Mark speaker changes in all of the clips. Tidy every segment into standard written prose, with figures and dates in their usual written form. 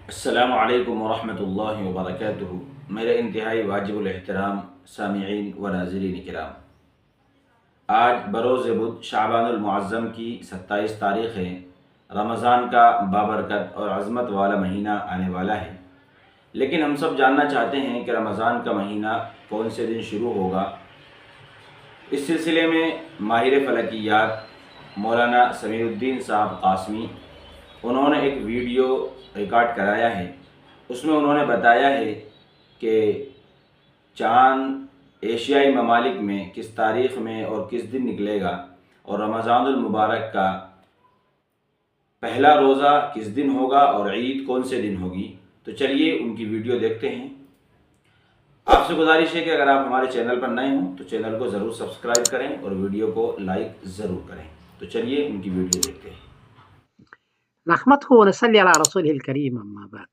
Speaker 1: السلام علیکم ورحمۃ اللہ وبرکاتہ۔ میرے انتہائی واجب الاحترام سامعین و ناظرین کرام، آج بروز بدھ شعبان المعظم کی 27 تاریخ ہے۔ رمضان کا بابرکت اور عظمت والا مہینہ آنے والا ہے، لیکن ہم سب جاننا چاہتے ہیں کہ رمضان کا مہینہ کون سے دن شروع ہوگا۔ اس سلسلے میں ماہر فلکیات مولانا سمیع الدین صاحب قاسمی انہوں نے ایک ویڈیو ریکارڈ کرایا ہے۔ اس میں انہوں نے بتایا ہے کہ چاند ایشیائی ممالک میں کس تاریخ میں اور کس دن نکلے گا، اور رمضان المبارک کا پہلا روزہ کس دن ہوگا اور عید کون سے دن ہوگی۔ تو چلیے ان کی ویڈیو دیکھتے ہیں۔ آپ سے گزارش ہے کہ اگر آپ ہمارے چینل پر نئے ہوں تو چینل کو ضرور سبسکرائب کریں اور ویڈیو کو لائک ضرور کریں۔ تو چلیے ان کی ویڈیو دیکھتے ہیں۔
Speaker 2: نحمدہ و نصلی علی رسول الکریم، اما بعد۔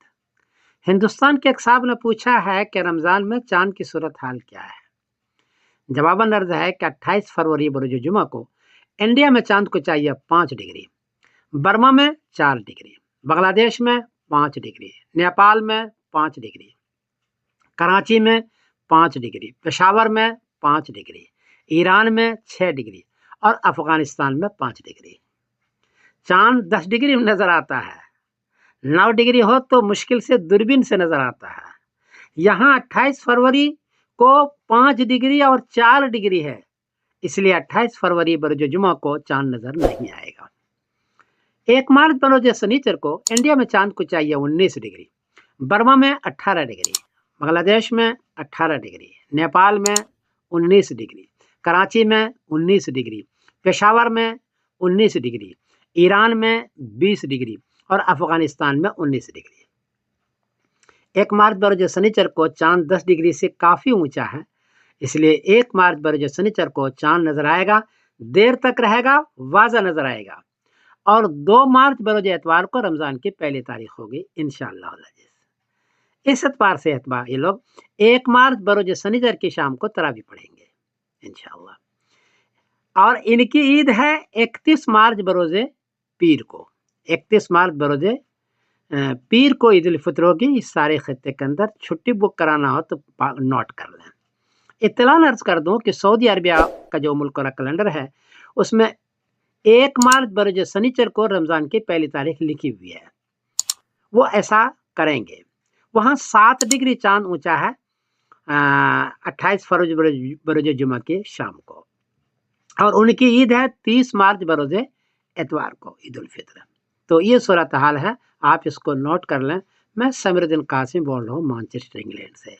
Speaker 2: ہندوستان کے ایک صاحب نے پوچھا ہے کہ رمضان میں چاند کی صورتحال کیا ہے۔ جواباً عرض ہے کہ 28 فروری بروز جمعہ کو انڈیا میں چاند کو چاہیے 5 ڈگری، برما میں 4 ڈگری، بنگلہ دیش میں 5 ڈگری، نیپال میں 5 ڈگری، کراچی میں 5 ڈگری، پشاور میں 5 ڈگری، ایران میں 6 ڈگری اور افغانستان میں 5 ڈگری۔ چاند 10 ڈگری میں نظر آتا ہے، 9 ڈگری ہو تو مشکل سے دوربین سے نظر آتا ہے۔ یہاں 28 فروری کو 5 ڈگری اور 4 ڈگری ہے، اس لیے 28 فروری بروز جمعہ کو چاند نظر نہیں آئے گا۔ 1 مارچ بروز سنیچر کو انڈیا میں چاند کو چاہیے 19 ڈگری، برما میں 18 ڈگری، بنگلہ دیش میں 18 ڈگری، نیپال میں 19 ڈگری، کراچی میں 19 ڈگری، پشاور میں 19 ڈگری، ایران میں 20 ڈگری اور افغانستان میں 19 ڈگری۔ 1 مارچ بروز سنیچر کو چاند 10 ڈگری سے کافی اونچا ہے، اس لیے 1 مارچ بروز سنیچر کو چاند نظر آئے گا، دیر تک رہے گا، واضح نظر آئے گا۔ اور 2 مارچ بروز اتوار کو رمضان کی پہلی تاریخ ہوگی انشاءاللہ العزیز۔ اس اعتبار سے یہ لوگ 1 مارچ بروز سنیچر کی شام کو تراویح پڑھیں گے انشاءاللہ۔ اور ان کی عید ہے 31 مارچ بروز پیر کو۔ 31 مارچ بروز پیر کو عید الفطر ہوگی۔ اس سارے خطے کے اندر چھٹی بک کرانا ہو تو نوٹ کر لیں۔ اطلاع عرض کر دوں کہ سعودی عربیہ کا جو ملک کا کیلنڈر ہے اس میں 1 مارچ بروز سنیچر کو رمضان کی پہلی تاریخ لکھی ہوئی ہے، وہ ایسا کریں گے۔ وہاں 7 ڈگری چاند اونچا ہے 28 فروری بروز جمعہ کی شام کو، اور ان کی عید ہے 30 مارچ بروز اتوار کو عید الفطر۔ تو یہ صورتحال ہے، آپ اس کو نوٹ کر لیں۔ میں سمیر الدین قاسمی بول رہا ہوں مانچسٹر انگلینڈ سے۔